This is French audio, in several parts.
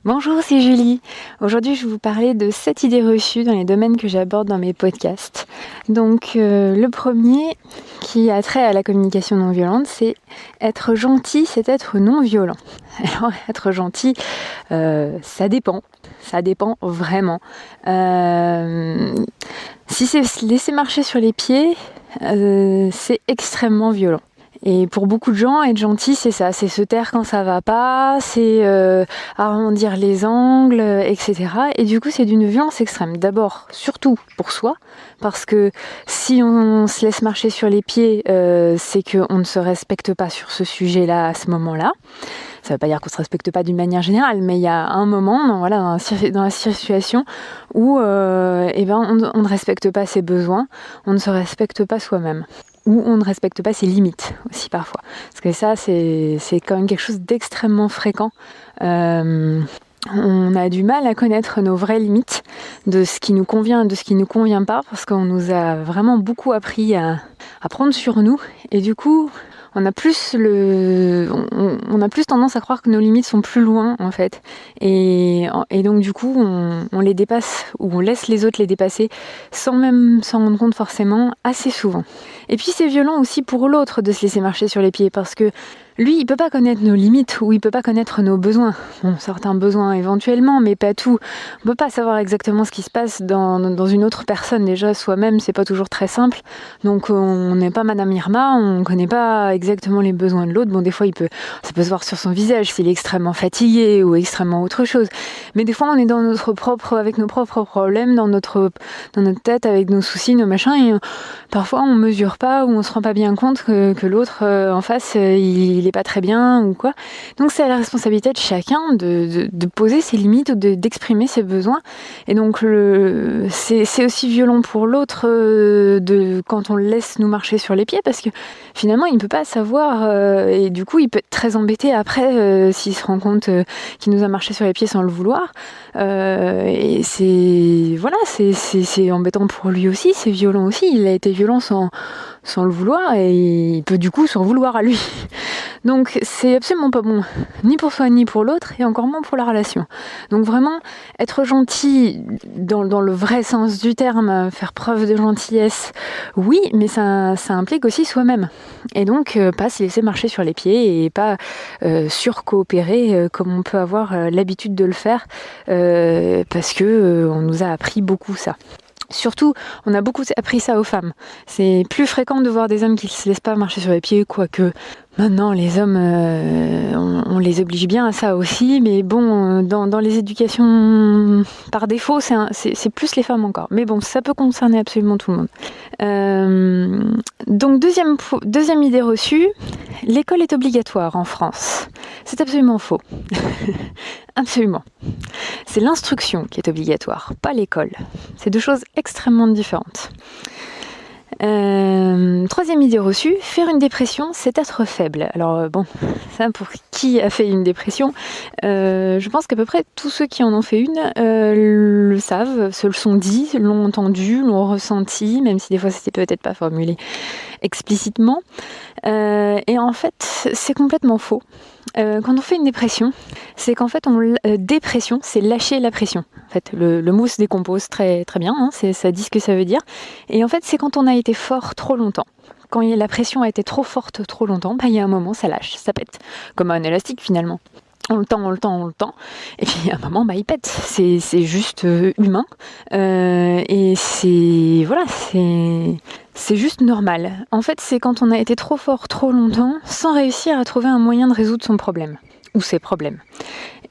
Bonjour, c'est Julie. Aujourd'hui, je vais vous parler de 7 idées reçues dans les domaines que j'aborde dans mes podcasts. Donc, le premier, qui a trait à la communication non violente, c'est être gentil, c'est être non violent. Alors, être gentil, ça dépend. Ça dépend vraiment. Si c'est se laisser marcher sur les pieds, c'est extrêmement violent. Et pour beaucoup de gens, être gentil, c'est ça, c'est se taire quand ça va pas, c'est arrondir les angles, etc. Et du coup, c'est d'une violence extrême. D'abord, surtout pour soi, parce que si on se laisse marcher sur les pieds, c'est qu'on ne se respecte pas sur ce sujet-là à ce moment-là. Ça ne veut pas dire qu'on ne se respecte pas d'une manière générale, mais il y a un moment, dans la situation où on ne respecte pas ses besoins, on ne se respecte pas soi-même. Ou on ne respecte pas ses limites aussi parfois. Parce que ça, c'est quand même quelque chose d'extrêmement fréquent. On a du mal à connaître nos vraies limites, de ce qui nous convient et de ce qui ne nous convient pas, parce qu'on nous a vraiment beaucoup appris à prendre sur nous. Et du coup, on a plus tendance à croire que nos limites sont plus loin, en fait. Et donc, du coup, on les dépasse, ou on laisse les autres les dépasser, sans même s'en rendre compte forcément, assez souvent. Et puis, c'est violent aussi pour l'autre de se laisser marcher sur les pieds, parce que lui, il peut pas connaître nos limites, ou il peut pas connaître nos besoins. Bon, certains besoins éventuellement, mais pas tout. On peut pas savoir exactement ce qui se passe dans une autre personne. Déjà, soi-même, c'est pas toujours très simple. Donc, on n'est pas Madame Irma, on connaît pas exactement les besoins de l'autre. Bon, des fois, ça peut se voir sur son visage s'il est extrêmement fatigué ou extrêmement autre chose. Mais des fois, on est avec nos propres problèmes, dans notre tête, avec nos soucis, nos machins, et parfois, on mesure pas ou on se rend pas bien compte que l'autre en face, il est pas très bien ou quoi. Donc, c'est à la responsabilité de chacun de poser ses limites ou d'exprimer ses besoins. Et donc, c'est aussi violent pour l'autre quand on le laisse nous marcher sur les pieds, parce que finalement, il ne peut pas savoir et du coup, il peut être très embêté après s'il se rend compte qu'il nous a marché sur les pieds sans le vouloir. Et c'est embêtant pour lui aussi, c'est violent aussi. Il a été violent sans le vouloir et il peut du coup s'en vouloir à lui. Donc c'est absolument pas bon, ni pour soi ni pour l'autre, et encore moins pour la relation. Donc vraiment, être gentil dans le vrai sens du terme, faire preuve de gentillesse, oui, mais ça implique aussi soi-même. Et donc pas se laisser marcher sur les pieds et pas surcoopérer comme on peut avoir l'habitude de le faire, parce que on nous a appris beaucoup ça. Surtout, on a beaucoup appris ça aux femmes. C'est plus fréquent de voir des hommes qui ne se laissent pas marcher sur les pieds, quoique maintenant les hommes, on les oblige bien à ça aussi, mais bon, dans les éducations par défaut, c'est plus les femmes encore. Mais bon, ça peut concerner absolument tout le monde. Donc deuxième idée reçue, l'école est obligatoire en France. C'est absolument faux. Absolument. C'est l'instruction qui est obligatoire, pas l'école. C'est deux choses extrêmement différentes. Troisième idée reçue, faire une dépression, c'est être faible. Alors bon, ça pour qui a fait une dépression, je pense qu'à peu près tous ceux qui en ont fait une le savent, se le sont dit, l'ont entendu, l'ont ressenti, même si des fois c'était peut-être pas formulé explicitement. Et en fait, c'est complètement faux. Quand on fait une dépression, c'est qu'en fait, dépression, c'est lâcher la pression. En fait, le mot se décompose très, très bien, hein, ça dit ce que ça veut dire. Et en fait, c'est quand on a été fort trop longtemps. Quand la pression a été trop forte trop longtemps, il y a un moment, ça lâche, ça pète. Comme un élastique, finalement. On le tend. Et puis, à un moment, il pète. C'est juste humain. Et c'est juste normal. En fait, c'est quand on a été trop fort trop longtemps sans réussir à trouver un moyen de résoudre son problème ou ses problèmes.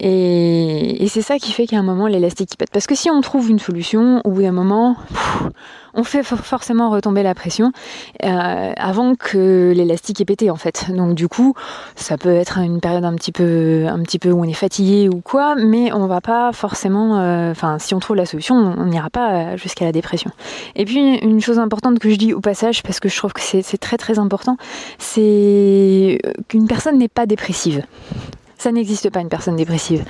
Et c'est ça qui fait qu'à un moment, l'élastique pète. Parce que si on trouve une solution, au bout d'un moment, on fait forcément retomber la pression avant que l'élastique ait pété, en fait. Donc du coup, ça peut être une période un petit peu où on est fatigué ou quoi, mais on va pas forcément... si on trouve la solution, on n'ira pas jusqu'à la dépression. Et puis, une chose importante que je dis au passage, parce que je trouve que c'est très très important, c'est qu'une personne n'est pas dépressive. Ça n'existe pas, une personne dépressive.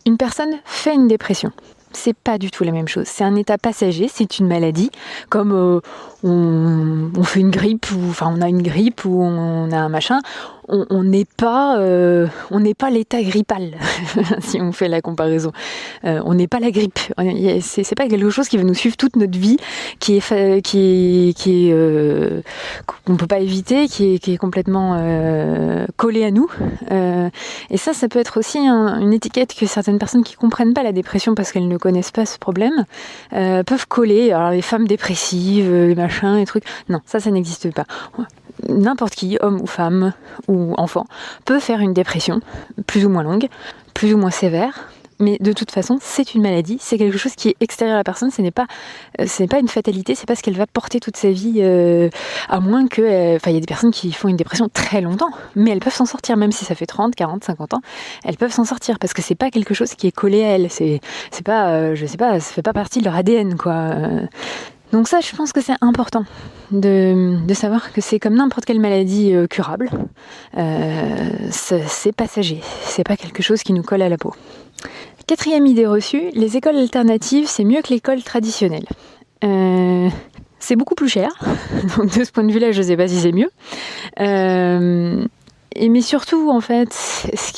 Une personne fait une dépression. C'est pas du tout la même chose. C'est un état passager, c'est une maladie, comme on fait une grippe, on a une grippe ou on a un machin. on n'est pas l'état grippal, si on fait la comparaison. On n'est pas la grippe. C'est pas quelque chose qui va nous suivre toute notre vie, qu'on peut pas éviter, qui est complètement collé à nous. Et ça peut être aussi une étiquette que certaines personnes qui comprennent pas la dépression parce qu'elles ne connaissent pas ce problème peuvent coller. Alors les femmes dépressives, les machins, les trucs. Non, ça n'existe pas. N'importe qui, homme ou femme ou enfant, peut faire une dépression plus ou moins longue, plus ou moins sévère. Mais de toute façon, c'est une maladie, c'est quelque chose qui est extérieur à la personne, ce n'est pas une fatalité, c'est pas ce qu'elle va porter toute sa vie, à moins que... il y a des personnes qui font une dépression très longtemps, mais elles peuvent s'en sortir, même si ça fait 30, 40, 50 ans, elles peuvent s'en sortir, parce que c'est pas quelque chose qui est collé à elles, c'est pas, ça fait pas partie de leur ADN, quoi. Donc ça, je pense que c'est important de savoir que c'est comme n'importe quelle maladie curable. C'est passager, c'est pas quelque chose qui nous colle à la peau. 4e idée reçue, les écoles alternatives, c'est mieux que l'école traditionnelle. C'est beaucoup plus cher, donc de ce point de vue-là, je sais pas si c'est mieux. Mais surtout, en fait, ce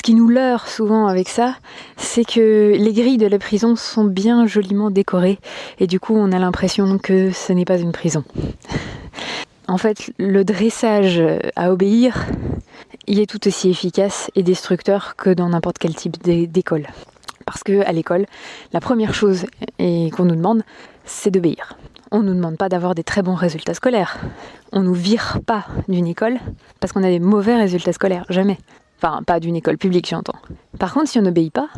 qui nous leurre souvent avec ça, c'est que les grilles de la prison sont bien joliment décorées et du coup, on a l'impression que ce n'est pas une prison. En fait, le dressage à obéir, il est tout aussi efficace et destructeur que dans n'importe quel type d'école. Parce qu'à l'école, la première chose qu'on nous demande, c'est d'obéir. On ne nous demande pas d'avoir des très bons résultats scolaires. On ne nous vire pas d'une école parce qu'on a des mauvais résultats scolaires. Jamais. Enfin, pas d'une école publique, j'entends. Par contre, si on n'obéit pas,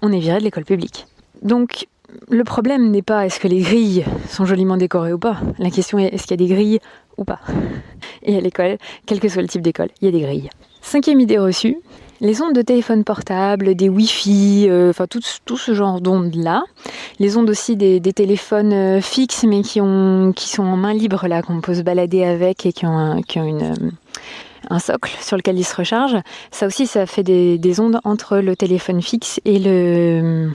on est viré de l'école publique. Donc, le problème n'est pas est-ce que les grilles sont joliment décorées ou pas. La question est est-ce qu'il y a des grilles ou pas. Et à l'école, quel que soit le type d'école, il y a des grilles. 5e idée reçue, les ondes de téléphone portable, des Wi-Fi, tout ce genre d'ondes-là. Les ondes aussi des téléphones fixes, mais qui sont en main libre, là, qu'on peut se balader avec et qui ont un socle sur lequel ils se rechargent. Ça aussi, ça fait des ondes entre le téléphone fixe et le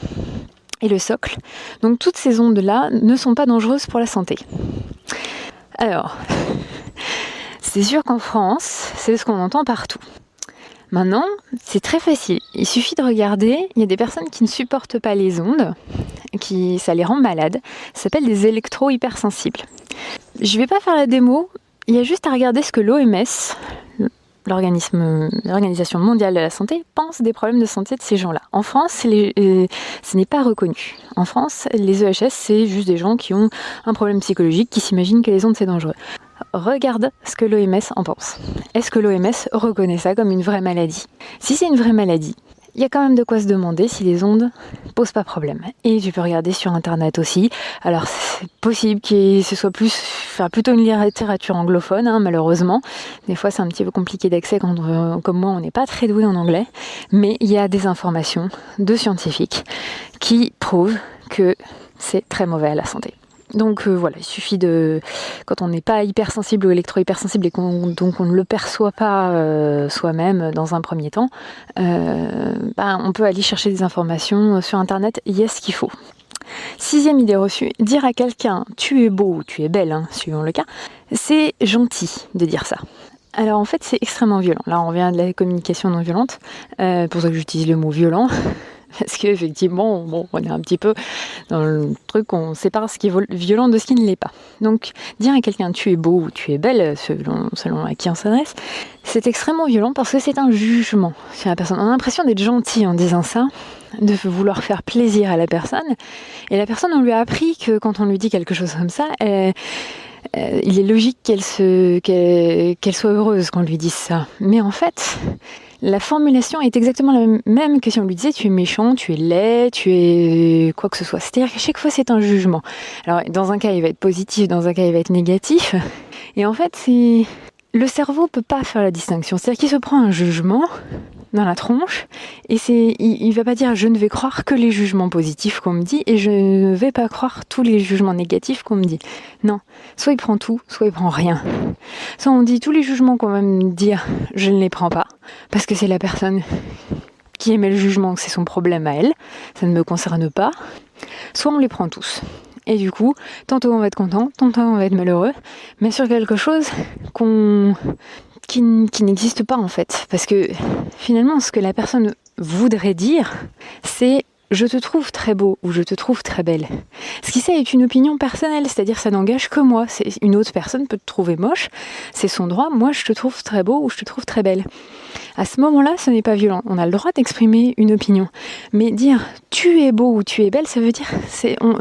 socle. Donc toutes ces ondes-là ne sont pas dangereuses pour la santé. Alors, c'est sûr qu'en France, c'est ce qu'on entend partout. Maintenant, c'est très facile. Il suffit de regarder, il y a des personnes qui ne supportent pas les ondes, ça les rend malades. Ça s'appelle des électro-hypersensibles. Je ne vais pas faire la démo, il y a juste à regarder ce que l'OMS, l'Organisation mondiale de la santé, pense des problèmes de santé de ces gens-là. En France, ce n'est pas reconnu. En France, les EHS, c'est juste des gens qui ont un problème psychologique, qui s'imaginent que les ondes, c'est dangereux. Regarde ce que l'OMS en pense. Est-ce que l'OMS reconnaît ça comme une vraie maladie ? Si c'est une vraie maladie, il y a quand même de quoi se demander si les ondes posent pas problème. Et tu peux regarder sur Internet aussi. Alors, c'est possible que ce soit plutôt une littérature anglophone, hein, malheureusement. Des fois, c'est un petit peu compliqué d'accès quand, comme moi, on n'est pas très doué en anglais. Mais il y a des informations de scientifiques qui prouvent que c'est très mauvais à la santé. Donc voilà, il suffit quand on n'est pas hypersensible ou électro-hypersensible et donc on ne le perçoit pas soi-même dans un premier temps, on peut aller chercher des informations sur Internet, il y a ce qu'il faut. 6e idée reçue, dire à quelqu'un « tu es beau » ou « tu es belle », suivant le cas, c'est gentil de dire ça. Alors en fait, c'est extrêmement violent. Là, on revient de la communication non violente, pour ça que j'utilise le mot violent. Parce qu'effectivement, on est un petit peu dans le truc, on sépare ce qui est violent de ce qui ne l'est pas. Donc, dire à quelqu'un tu es beau ou tu es belle, selon à qui on s'adresse, c'est extrêmement violent parce que c'est un jugement sur la personne. On a l'impression d'être gentil en disant ça, de vouloir faire plaisir à la personne. Et la personne, on lui a appris que quand on lui dit quelque chose comme ça, il est logique qu'elle soit heureuse qu'on lui dise ça. Mais en fait, la formulation est exactement la même que si on lui disait tu es méchant, tu es laid, tu es quoi que ce soit. C'est-à-dire qu'à chaque fois c'est un jugement. Alors dans un cas il va être positif, dans un cas il va être négatif. Et en fait le cerveau peut pas faire la distinction. C'est-à-dire qu'il se prend un jugement dans la tronche et il va pas dire je ne vais croire que les jugements positifs qu'on me dit et je ne vais pas croire tous les jugements négatifs qu'on me dit. Non, soit il prend tout, soit il prend rien. Soit on dit tous les jugements qu'on va me dire, je ne les prends pas parce que c'est la personne qui émet le jugement, que c'est son problème à elle, ça ne me concerne pas. Soit on les prend tous. Et du coup, tantôt on va être content, tantôt on va être malheureux, mais sur quelque chose qui n'existe pas en fait. Parce que finalement, ce que la personne voudrait dire, c'est je te trouve très beau ou je te trouve très belle. Ce qui ça est une opinion personnelle, c'est-à-dire ça n'engage que moi. Une autre personne peut te trouver moche, c'est son droit. Moi, je te trouve très beau ou je te trouve très belle. À ce moment-là, ce n'est pas violent. On a le droit d'exprimer une opinion. Mais dire tu es beau ou tu es belle, ça veut dire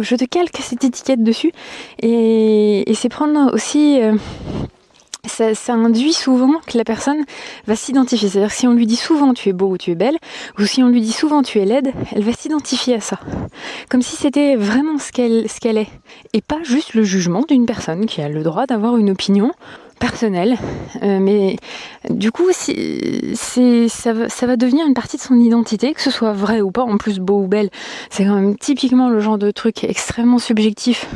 je te calque cette étiquette dessus. Et c'est prendre aussi... Ça induit souvent que la personne va s'identifier. C'est-à-dire que si on lui dit souvent tu es beau ou tu es belle, ou si on lui dit souvent tu es laide, elle va s'identifier à ça. Comme si c'était vraiment ce qu'elle est. Et pas juste le jugement d'une personne qui a le droit d'avoir une opinion personnelle. Mais du coup, ça va devenir une partie de son identité, que ce soit vrai ou pas, en plus beau ou belle. C'est quand même typiquement le genre de truc extrêmement subjectif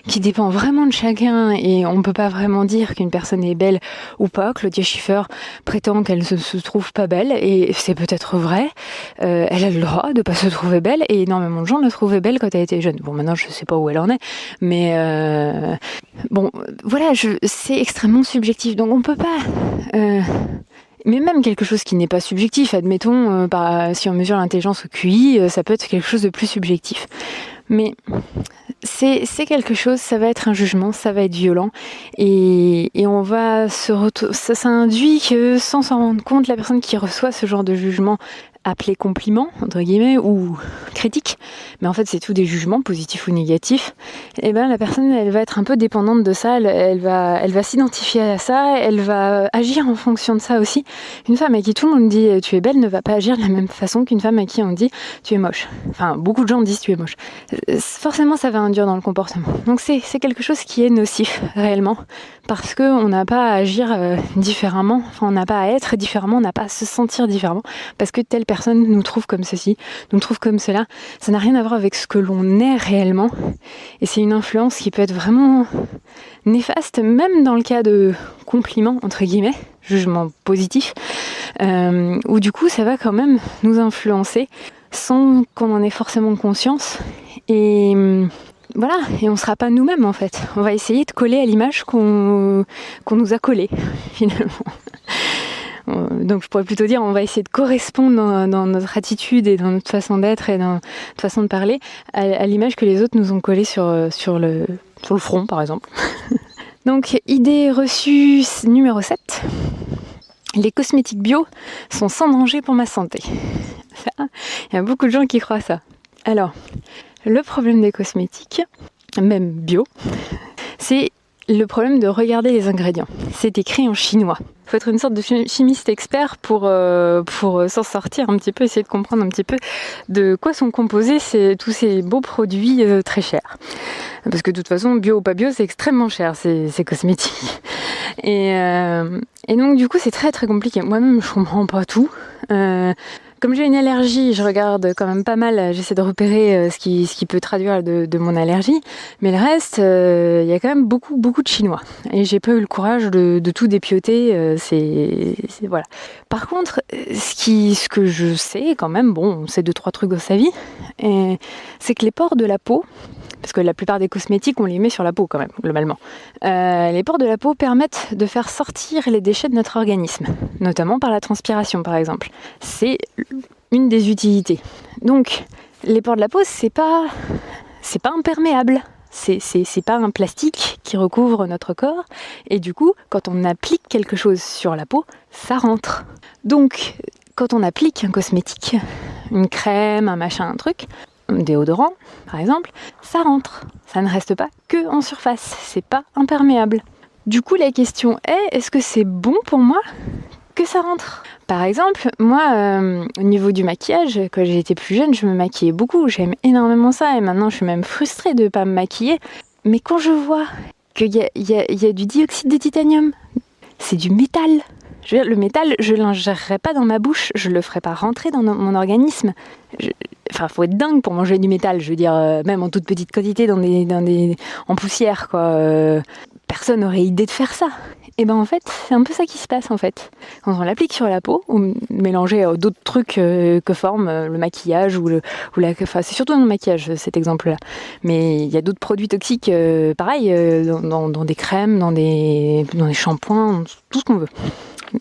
qui dépend vraiment de chacun et on peut pas vraiment dire qu'une personne est belle ou pas. Claudia Schiffer prétend qu'elle se trouve pas belle et c'est peut-être vrai. Elle a le droit de pas se trouver belle et énormément de gens la trouvaient belle quand elle était jeune. Bon, maintenant je sais pas où elle en est, mais bon, voilà, c'est extrêmement subjectif. Donc on peut pas... mais même quelque chose qui n'est pas subjectif, admettons, si on mesure l'intelligence au QI, ça peut être quelque chose de plus subjectif. Mais c'est quelque chose, ça va être un jugement, ça va être violent, et on va ça induit que sans s'en rendre compte, la personne qui reçoit ce genre de jugement appelé compliment, entre guillemets, ou critique, mais en fait c'est tout des jugements, positifs ou négatifs, et ben la personne elle va être un peu dépendante de ça, elle va s'identifier à ça, elle va agir en fonction de ça aussi. Une femme à qui tout le monde dit tu es belle ne va pas agir de la même façon qu'une femme à qui on dit tu es moche. Enfin, beaucoup de gens disent tu es moche. Forcément ça va induire dans le comportement. Donc c'est quelque chose qui est nocif réellement, parce qu'on n'a pas à agir différemment, enfin on n'a pas à être différemment, on n'a pas à se sentir différemment, parce que telle personne nous trouve comme ceci, nous trouve comme cela. Ça n'a rien à voir avec ce que l'on est réellement. Et c'est une influence qui peut être vraiment néfaste, même dans le cas de compliments, entre guillemets, jugement positif, où du coup ça va quand même nous influencer sans qu'on en ait forcément conscience. Et voilà, et on ne sera pas nous-mêmes en fait. On va essayer de coller à l'image qu'on nous a collée, finalement. Donc je pourrais plutôt dire on va essayer de correspondre dans notre attitude et dans notre façon d'être et dans notre façon de parler à l'image que les autres nous ont collée sur le front par exemple. Donc idée reçue numéro 7. Les cosmétiques bio sont sans danger pour ma santé. Il y a beaucoup de gens qui croient ça. Alors, le problème des cosmétiques, même bio, c'est le problème de regarder les ingrédients. C'est écrit en chinois. Il faut être une sorte de chimiste expert pour s'en sortir un petit peu, essayer de comprendre un petit peu de quoi sont composés tous ces beaux produits très chers. Parce que de toute façon, bio ou pas bio, c'est extrêmement cher, ces cosmétiques. Et donc du coup, c'est très très compliqué. Moi-même, je comprends pas tout. Comme j'ai une allergie, je regarde quand même pas mal, j'essaie de repérer ce qui peut traduire de mon allergie, mais le reste, il y a quand même beaucoup de chinois. Et j'ai pas eu le courage de tout dépioter, c'est voilà. Par contre, ce que je sais quand même, bon, c'est 2-3 trucs dans sa vie, c'est que les pores de la peau, parce que la plupart des cosmétiques, on les met sur la peau quand même, globalement. Les pores de la peau permettent de faire sortir les déchets de notre organisme, notamment par la transpiration par exemple. C'est une des utilités. Donc, les pores de la peau, c'est pas imperméable. C'est pas un plastique qui recouvre notre corps. Et du coup, quand on applique quelque chose sur la peau, ça rentre. Donc, quand on applique un cosmétique, une crème, un machin, un truc, un déodorant, par exemple, ça rentre. Ça ne reste pas que en surface. C'est pas imperméable. Du coup, la question est, est-ce que c'est bon pour moi que ça rentre? Par exemple, moi, au niveau du maquillage, quand j'étais plus jeune, je me maquillais beaucoup. J'aime énormément ça. Et maintenant, je suis même frustrée de ne pas me maquiller. Mais quand je vois qu'il y a du dioxyde de titanium, c'est du métal. Je veux dire, le métal, je ne l'ingérerai pas dans ma bouche, je ne le ferai pas rentrer dans mon organisme. Enfin, faut être dingue pour manger du métal, je veux dire, même en toute petite quantité en poussière, quoi. Personne n'aurait idée de faire ça. Et ben en fait, c'est un peu ça qui se passe en fait. Quand on l'applique sur la peau, ou mélanger à d'autres trucs que forment le maquillage enfin c'est surtout dans le maquillage cet exemple-là. Mais il y a d'autres produits toxiques, pareil, dans des crèmes, dans des shampoings, tout ce qu'on veut.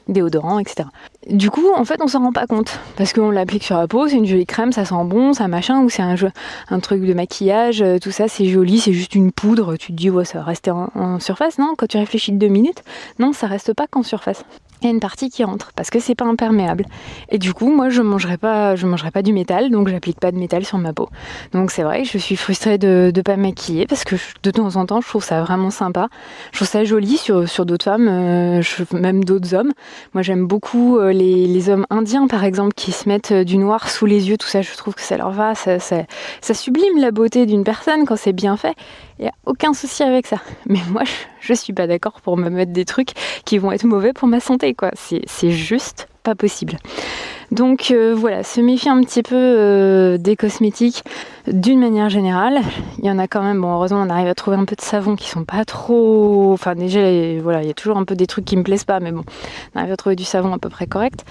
Déodorant, etc. Du coup, en fait, on s'en rend pas compte parce qu'on l'applique sur la peau, c'est une jolie crème, ça sent bon, ça machin, ou c'est un truc de maquillage, tout ça, c'est joli, c'est juste une poudre. Tu te dis, ouais, ça va rester en surface, non? Quand tu réfléchis 2 minutes, non, ça reste pas qu'en surface. Il y a une partie qui rentre parce que c'est pas imperméable. Et du coup, moi, je mangerai pas du métal, donc j'applique pas de métal sur ma peau. Donc c'est vrai que je suis frustrée de pas maquiller parce que de temps en temps, je trouve ça vraiment sympa. Je trouve ça joli sur d'autres femmes, même d'autres hommes. Moi, j'aime beaucoup les hommes indiens, par exemple, qui se mettent du noir sous les yeux, tout ça. Je trouve que ça leur va, ça sublime la beauté d'une personne quand c'est bien fait. Il n'y a aucun souci avec ça. Mais moi, je suis pas d'accord pour me mettre des trucs qui vont être mauvais pour ma santé, quoi. C'est juste pas possible. Donc voilà, se méfier un petit peu des cosmétiques d'une manière générale. Il y en a quand même, bon, heureusement on arrive à trouver un peu de savons qui sont pas trop... Enfin déjà, voilà, il y a toujours un peu des trucs qui me plaisent pas, mais bon, on arrive à trouver du savon à peu près correct.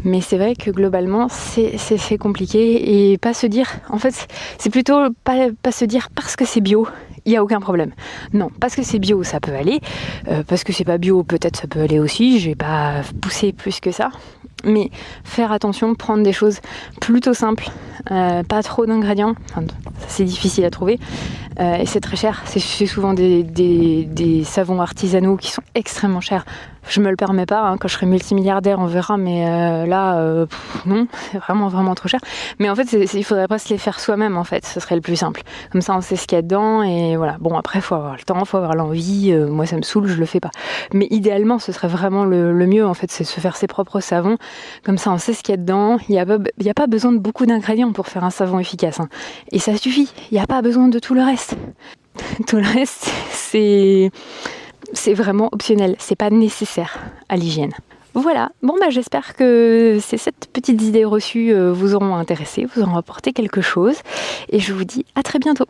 Mais c'est vrai que globalement, c'est compliqué et pas se dire... En fait, c'est plutôt pas se dire parce que c'est bio, il n'y a aucun problème. Non, parce que c'est bio, ça peut aller. Parce que c'est pas bio, peut-être ça peut aller aussi. J'ai pas poussé plus que ça. Mais faire attention, prendre des choses plutôt simples, pas trop d'ingrédients, enfin, c'est difficile à trouver et c'est très cher. C'est souvent des savons artisanaux qui sont extrêmement chers. Je me le permets pas, hein. Quand je serai multimilliardaire on verra, mais là non, c'est vraiment vraiment trop cher. Mais en fait il faudrait pas se les faire soi-même en fait, ce serait le plus simple. Comme ça on sait ce qu'il y a dedans et voilà. Bon après faut avoir le temps, faut avoir l'envie, moi ça me saoule, je le fais pas. Mais idéalement ce serait vraiment le mieux en fait, c'est de se faire ses propres savons. Comme ça on sait ce qu'il y a dedans, il y a pas besoin de beaucoup d'ingrédients pour faire un savon efficace, hein. Et ça suffit, il n'y a pas besoin de tout le reste. Tout le reste c'est vraiment optionnel, c'est pas nécessaire à l'hygiène. Voilà, bon bah j'espère que ces 7 petites idées reçues vous auront intéressé, vous auront apporté quelque chose et je vous dis à très bientôt.